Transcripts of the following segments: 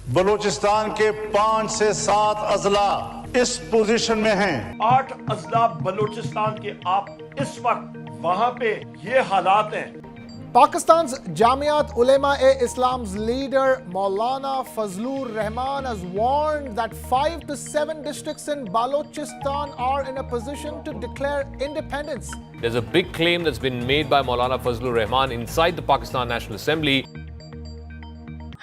بلوچستان کے 5 سے 7 اضلاع اس پوزیشن میں ہیں. 8 اضلاع بلوچستان کے آپ اس وقت وہاں پہ یہ حالات ہیں. Pakistan's Jamiat Ulema-e-Islam's leader Maulana Fazlur Rahman has warned that 5 to 7 districts in Balochistan are in a position to declare independence. There's a big claim that's been made by Maulana Fazlur Rahman inside the Pakistan National Assembly.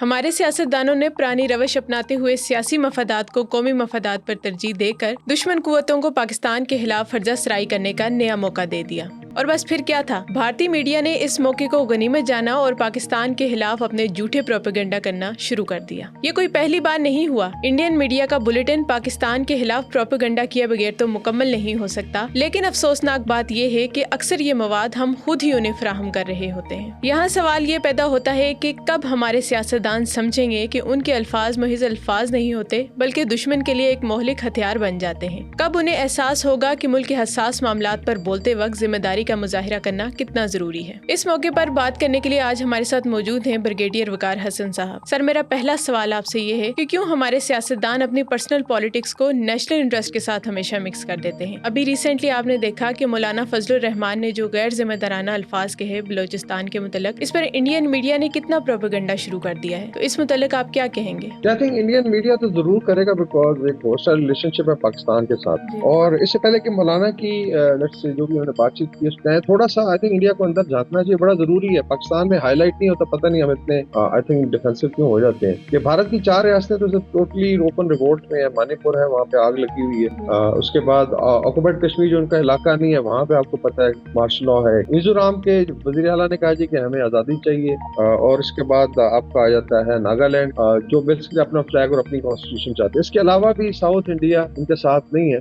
ہمارے سیاستدانوں نے پرانی روش اپناتے ہوئے سیاسی مفادات کو قومی مفادات پر ترجیح دے کر دشمن قوتوں کو پاکستان کے خلاف فرضہ سرائی کرنے کا نیا موقع دے دیا. اور بس پھر کیا تھا؟ بھارتی میڈیا نے اس موقع کو غنیمت جانا اور پاکستان کے خلاف اپنے جھوٹے پروپیگنڈا کرنا شروع کر دیا. یہ کوئی پہلی بار نہیں ہوا. انڈین میڈیا کا بلیٹن پاکستان کے خلاف پروپیگنڈا کیے بغیر تو مکمل نہیں ہو سکتا، لیکن افسوسناک بات یہ ہے کہ اکثر یہ مواد ہم خود ہی انہیں فراہم کر رہے ہوتے ہیں. یہاں سوال یہ پیدا ہوتا ہے کہ کب ہمارے سیاستدان سمجھیں گے کہ ان کے الفاظ محض الفاظ نہیں ہوتے بلکہ دشمن کے لیے ایک مہلک ہتھیار بن جاتے ہیں. کب انہیں احساس ہوگا کہ ملک کے حساس معاملات پر بولتے وقت ذمہ داری کا مظاہرہ کرنا کتنا ضروری ہے. اس موقع پر بات کرنے کے لیے آج ہمارے ساتھ موجود ہیں بریگیڈیئر وقار حسن صاحب. سر، میرا پہلا سوال آپ سے یہ ہے کہ کیوں ہمارے سیاستدان اپنی پرسنل پالیٹکس کو نیشنل انٹرسٹ کے ساتھ ہمیشہ مکس کر دیتے ہیں؟ ابھی ریسنٹلی آپ نے دیکھا کہ مولانا فضل الرحمان نے جو غیر ذمہ دارانہ الفاظ کہے بلوچستان کے متعلق، اس پر انڈین میڈیا نے کتنا پروپیگنڈا شروع کر دیا ہے. تو اس متعلق آپ کیا کہیں گے؟ I think انڈین میڈیا تو ضرور کرے گا بیکاز ایک بہت سا ریلیشن شپ ہے پاکستان کے ساتھ. اور اس سے پہلے کہ مولانا کی جو بھی انہوں نے بات چیت کی اس میں تھوڑا سا آئی تھنک انڈیا کو اندر جھانکنا چاہیے. بڑا ضروری ہے. پاکستان میں ہائی لائٹ نہیں ہوتا، پتہ نہیں ہم اتنے آئی تھنک ڈیفینسو کیوں ہو جاتے ہیں. کہ بھارت کی 4 ریاستیں تو ٹوٹلی اوپن ریوولٹ میں ہے. منی پور ہے، وہاں پہ آگ لگی ہوئی ہے. اس کے بعد آکوپائڈ کشمیر جو ان کا علاقہ نہیں ہے وہاں پہ آپ کو پتہ ہے مارشل لا ہے. میزورام کے وزیر اعلیٰ نے کہا جی کہ ہمیں آزادی چاہیے. اور اس کے بعد آپ کا آ جاتا ہے ناگالینڈ جو بیسکلی اپنا فلیگ اور اپنی کانسٹیٹیوشن چاہتے ہیں. اس کے علاوہ بھی ساؤتھ انڈیا ان کے ساتھ نہیں ہے.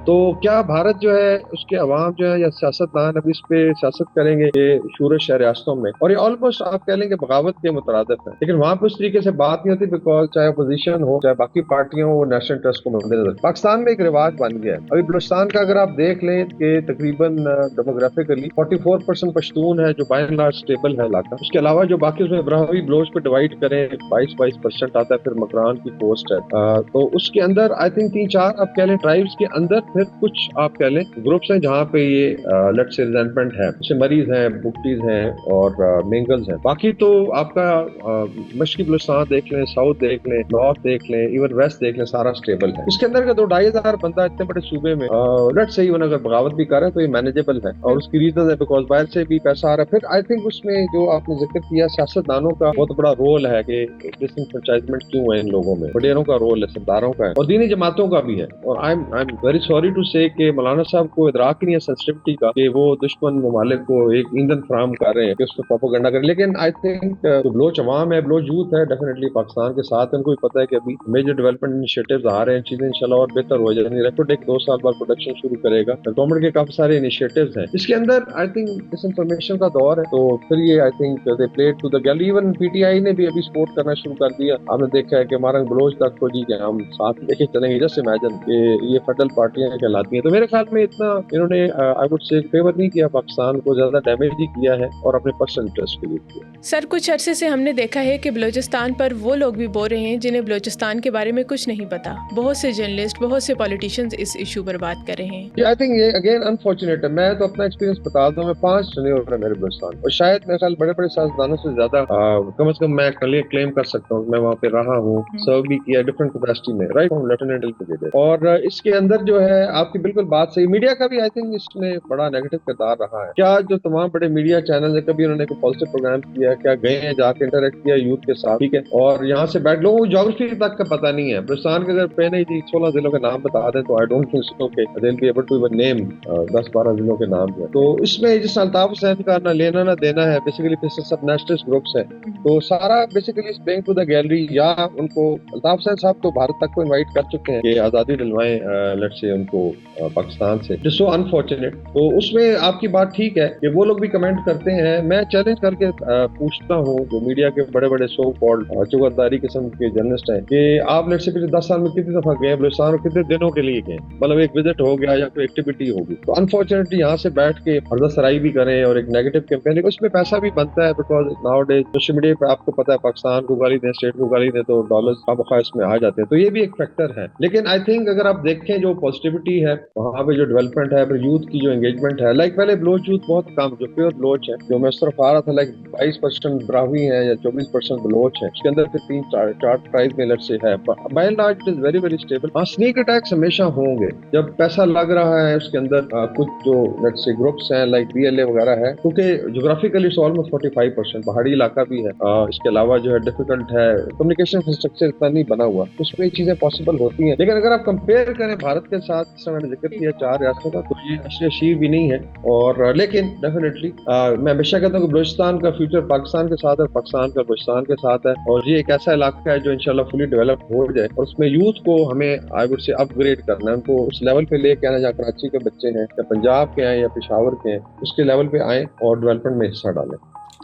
تو کیا بھارت جو ہے اس کے عوام جو ہے یا سیاستدان ابھی اس پہ سیاست کریں گے کہ شورش ہے ریاستوں میں، اور یہ آلموسٹ آپ کہہ لیں کہ بغاوت کے مترادف ہے. لیکن وہاں پہ اس طریقے سے بات نہیں ہوتی بیکاز چاہے اپوزیشن ہو چاہے باقی پارٹیاں ہو، نیشنل انٹرسٹ کو مد نظر. پاکستان میں ایک رواج بن گیا ہے. ابھی بلوچستان کا اگر آپ دیکھ لیں کہ تقریباً ڈیموگرافیکلی 44% پشتون ہے جو بائی اینڈ لارج اسٹیبل ہے علاقہ. اس کے علاوہ جو باقی اس میں براہوی بلوچ پہ ڈیوائڈ کریں 22% آتا ہے. پھر مکران کی پوسٹ ہے. تو اس کے اندر آئی تھنک 3-4 آپ کہہ لیں ٹرائبس کے اندر پھر کچھ آپ کہہ لیں گروپس ہیں جہاں پہ یہ لیٹ سے ریزنٹمنٹ ہے. جیسے مریض ہیں، بکٹیز ہیں اور مینگلز ہیں. باقی تو آپ کا مشرقی بلوچستان دیکھ لیں، ساؤتھ دیکھ لیں، نارتھ دیکھ لیں، ایون ویسٹ دیکھ لیں، سارا اسٹیبل ہے. اس کے اندر کا 2-2.5 ہزار بندہ اتنے بڑے صوبے میں لیٹ سے ایون اگر بغاوت بھی کر رہے ہیں تو یہ مینیجیبل ہے. اور اس کی ریزن ہے بیکاز باہر سے بھی پیسہ آ رہا ہے. پھر آئی تھنک اس میں جو آپ نے ذکر کیا سیاستدانوں کا بہت بڑا رول ہے کہ ڈس انفرانچائزمنٹ کیوں ہے ان لوگوں میں. وڈیروں کا رول ہے، سرداروں کا ہے، اور دینی جماعتوں کا بھی ہے. اور I am very sorry to say کہ مولانا صاحب کو ادراک نہیں ہے سینسٹیوٹی کا کہ وہ دشمن ممالک کو ایک ایندھن فراہم کر رہے ہیں کہ اس پہ پروپیگنڈا کریں. لیکن آئی تھنک بلوچ عوام ہے، بلوچ یوتھ ہے، ڈیفینیٹلی پاکستان کے ساتھ ان کو بھی پتہ ہے کہ ابھی میجر ڈیولپمنٹ انیشیٹوز آ رہے ہیں. چیزیں انشاءاللہ اور بہتر ہو جائیں گی. ریپوٹیک 2 سال بعد پروڈکشن شروع کرے گا. گورنمنٹ کے کافی سارے انیشیٹوز ہیں. اس کے اندر آئی تھنک ڈس انفارمیشن کا دور ہے. تو پھر یہ I think they played to the gallery. Even PTI نے بھی ابھی سپورٹ کرنا شروع کر دیا. آپ نے دیکھا ہے کہ ہمارا بلوچ تک کو جی کہ ہم ساتھ لے کے چلیں گے. جسٹ امیجن کہ یہ فیڈرل پارٹیاں کہلاتی ہیں. تو میرے خیال میں اتنا انہوں نے آئی وڈ سے فیور نہیں کیا پاکستان کو، زیادہ ڈیمیج ہی کیا ہے اور اپنے پرسنل انٹرسٹ کے لیے کیا. سر، کچھ عرصے سے ہم نے دیکھا ہے کہ بلوچستان پر وہ لوگ بھی بول رہے ہیں جنہیں بلوچستان کے بارے میں کچھ نہیں پتا. بہت سے جرنلسٹ، بہت سے پولیٹیشینز اس ایشو پر بات کر رہے ہیں. آئی تھنک یہ اگین انفارچونیٹ ہے. میں تو اپنا ایکسپیرینس بتا دوں، میں 5 سنے ہو رہے ہیں میرے بلوچستان، اور شاید میرے خیال بڑے بڑے سیاستدانوں سے زیادہ کم از کم میں کلیم کر سکتا ہوں. میں وہاں پہ رہا ہوں، سرو بھی کیا ڈفرنٹ کیپیسٹی میں، رائٹ فرام لیفٹیننٹ ٹو. اور اس کے اندر جو ہے آپ کی بالکل بات صحیح. میڈیا کا بھی آئی تھنک اس میں بڑا نیگیٹو کردار رہا ہے. کیا جو تمام بڑے میڈیا چینل ہیں کبھی انہوں نے کوئی پازیٹیو پروگرام کیا؟ کیا گئے ہیں جا کے انٹریکٹ کیا یوتھ کے ساتھ؟ ٹھیک ہے. اور یہاں سے بیٹھ لوگوں کو جیوگرافی تک کا پتہ نہیں ہے. بلوچستان کے اگر پہلے ہی 16 ضلعوں کے نام بتا دیں تو آئی ڈونٹ تھنک سو کہ they will be able to even name 10-12 ضلعوں کے نام ہیں. تو اس میں جس الطاف حسین کا نہ لینا نہ دینا ہے. بیسیکلی سب نیشنلسٹ گروپس ہیں. تو سارا basically bring to the gallery. یا ان کو الطاف حسین صاحب تو بھارت تک کو انوائٹ کر چکے ہیں کہ آزادی دلوائیں لیٹ سے ان کو پاکستان سے. سو انفارچونیٹ. تو اس میں آپ کی بات ٹھیک ہے کہ وہ لوگ بھی کمنٹ کرتے ہیں. میں چیلنج کر کے پوچھتا ہوں جو میڈیا کے بڑے بڑے سو کالڈ چوگرداری قسم کے جرنلسٹ ہیں کہ آپ لیٹ سے پچھلے 10 سال میں کتنی دفعہ گئے بلوچستان اور کتنے دنوں کے لیے گئے, مطلب ایک وزٹ ہو گیا یا کوئی ایکٹیویٹی ہوگی. تو انفارچونیٹلی یہاں سے بیٹھ کے حرزہ سرائی بھی کریں اور ایک نیگیٹو کیمپین, اس میں پیسہ بھی بنتا ہے because nowadays social media پہ آپ کو پتا ہے پاکستان کو گالی دیں, اسٹیٹ کو گالی دیں تو ڈالرز کا بخا اس میں آ جاتے ہیں. تو یہ بھی ایک فیکٹر ہے. لیکن آئی تھنک اگر آپ دیکھیں جو پازیٹیوٹی ہے وہاں پہ, جو ڈیولپمنٹ ہے, پھر یوتھ کی جو انگیجمنٹ ہے, لائک پہلے بلوچ یوتھ بہت کم, جو پیور بلوچ ہے, جو میں اس طرف آ رہا تھا لائک 22% براہوی ہیں یا 24% بلوچ ہیں, اس کے اندر پھر 3-4 ٹرائب ملٹ سے ہے. By and large it is very very stable. ہاں اسنیک اٹیکس ہمیشہ ہوں گے جب پیسہ لگ رہا ہے اس کے اندر. کچھ جو لیٹس سے گروپس ہیں لائک BLA وغیرہ ہے, کیونکہ جغرافیکلی اٹس آلموسٹ 45% پہاڑی علاقہ بھی ہے. اس کے علاوہ جو ہے ڈیفیکلٹ ہے, کمیونیکیشن انفراسٹرکچر اتنا نہیں بنا ہوا, اس میں یہ چیزیں پاسبل ہوتی ہیں. لیکن اگر آپ کمپیئر کریں بھارت کے ساتھ, جس میں نے ذکر کیا 4 ریاستوں کا, تو یہ اشیر بھی نہیں ہے. اور لیکن ڈیفینیٹلی میں ہمیشہ کہتا ہوں کہ بلوچستان کا فیوچر پاکستان کے ساتھ ہے, پاکستان کا بلوچستان کے ساتھ ہے, اور یہ ایک ایسا علاقہ ہے جو انشاءاللہ فلی ڈیولپ ہو جائے. اور اس میں یوتھ کو ہمیں I would say up grade کرنا ہے, ان کو اس لیول پہ لے کے آنا جہاں کراچی کے بچے ہیں یا پنجاب کے ہیں یا پشاور کے ہیں, اس کے لیول پہ آئیں اور ڈیولپمنٹ میں حصہ ڈالیں.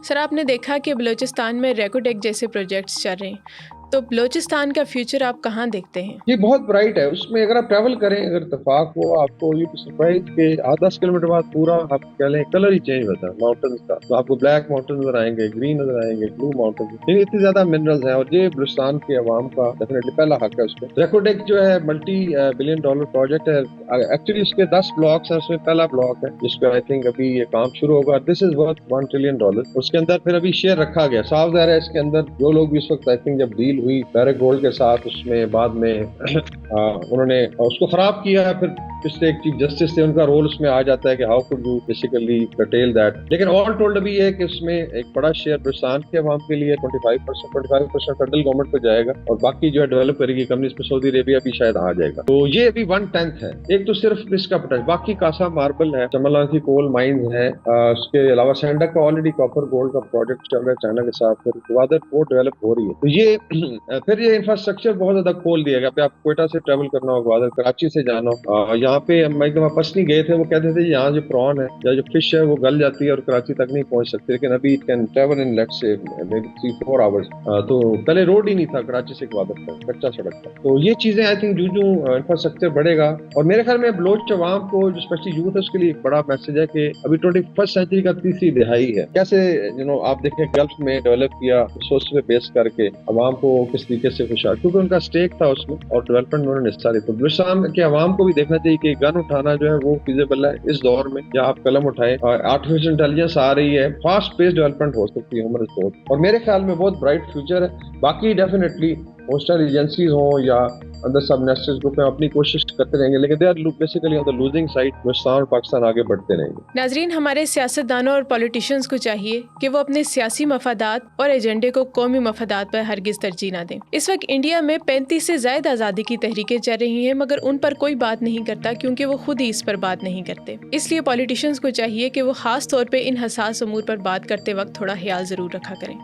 سر آپ نے دیکھا کہ بلوچستان میں ریکوٹیک جیسے پروجیکٹس چل رہے ہیں, تو بلوچستان کا فیوچر آپ کہاں دیکھتے ہیں؟ یہ بہت برائٹ ہے. اس میں اگر آپ ٹریول کریں, اگر اتفاق ہو, آپ کو یہ سرپرائز کہ 10 کلومیٹر بعد پورا آپ کہہ لیں کلر ہی چینج ہوتا ہے ماؤنٹنز کا. تو آپ کو بلیک ماؤنٹن نظر آئیں گے, گرین نظر آئیں گے, بلو ماؤنٹن. اتنی زیادہ منرلز ہیں, اور یہ بلوچستان کے عوام کا ڈیفینیٹلی پہلا حق ہے. اس پہ ریکوٹیک جو ہے $multi billion پروجیکٹ ہے. ایکچولی اس کے 10 بلاکس ہیں, اس میں پہلا بلاک ہے جس پہ آئی تھنک ابھی یہ کام شروع ہوگا. دس از ورتھ $1 trillion. اس کے اندر پھر ابھی شیئر رکھا گیا. صاف ظاہر ہے اس کے اندر جو لوگ بھی اس وقت آئی تھنک جب ڈیل ہوئی پیرک گولڈ کے ساتھ, اس میں بعد میں انہوں نے اس کو خراب کیا. پھر پچھلے ایک چیف جسٹس تھے, ان کا رول اس میں آ جاتا ہے کہ how could you basically curtail that. لیکن آل ٹولڈ ابھی یہ ہے کہ اس میں ایک بڑا شیئر بلوچستان کے عوام کے لیے 25% فیڈرل گورنمنٹ کو جائے گا, اور باقی جو ہے ڈیولپ کرے گی کمپنیز پہ سعودی عربیہ بھی شاید آ جائے گا. تو یہ ابھی 1/10 ہے. ایک تو صرف اس کا پوٹینشل, باقی کاسا ماربل ہے, چملانکی کول مائنز ہے, اس کے علاوہ سینڈک کا آلریڈی کاپر گولڈ کا پروجیکٹ چل رہا ہے چائنا کے ساتھ. پھر گوادر پورٹ ڈیولپ ہو رہی ہے. تو یہ پھر یہ انفراسٹرکچر بہت زیادہ کھول دیا گیا. پہ آپ کوئٹہ سے ٹریول کرنا ہو, گوادر کراچی سے جانا ہو, یہاں پہ ہم ایک دفعہ پسنی گئے تھے, وہ کہتے تھے یہاں جو پران ہے یا جو فش ہے وہ گل جاتی ہے اور کراچی تک نہیں پہنچ سکتی, لیکن ابھی اٹ کین ٹریول ان لیٹس سے میبی 3-4 آورز. تو پہلے روڈ ہی نہیں تھا کراچی سے گوادر تک, کچا سڑک تھا. تو یہ چیزیں آئی تھنک جو انفراسٹرکچر بڑھے گا, اور میرے خیال میں بلوچ عوام کو جو اسپیشلی یوتھ ہے اس کے لیے ایک بڑا میسج ہے کہ ابھی 21st سینچری کا 3ری دہائی ہے. کیسے آپ دیکھیں گلف میں ڈیولپ کیا ریسورس پہ بیس کر کے عوام کو کس طریقے سے خوشحال, کیونکہ ان کا اسٹیک تھا اس میں اور ڈیولپمنٹ میں انہوں نے حصہ لیا. تو بلوچستان کے عوام کو بھی دیکھنا چاہیے کہ گن اٹھانا جو ہے وہ فیزیبل ہے اس دور میں, یا آپ قلم اٹھائیں. آرٹیفیشل انٹیلیجنس آ رہی ہے, فاسٹ پیس ڈیولپمنٹ ہو سکتی ہے عمر دور, اور میرے خیال میں بہت برائٹ فیوچر ہے. باقی ڈیفینیٹلی پوسٹل ایجنسیز ہوں یا اندر سب نیشنل گروپ میں اپنی کوشش کرتے رہیں گے, لیکن they are basically on the losing side. Balochistan اور پاکستان آگے بڑھتے رہیں گے. ناظرین, ہمارے سیاستدانوں اور پولیٹیشینز کو چاہیے کہ وہ اپنے سیاسی مفادات اور ایجنڈے کو قومی مفادات پر ہرگز ترجیح نہ دیں. اس وقت انڈیا میں 35 سے زائد آزادی کی تحریکیں چل رہی ہیں, مگر ان پر کوئی بات نہیں کرتا کیونکہ وہ خود ہی اس پر بات نہیں کرتے. اس لیے پولیٹیشینز کو چاہیے کہ وہ خاص طور پہ ان حساس امور پر بات کرتے وقت تھوڑا خیال ضرور رکھا کریں.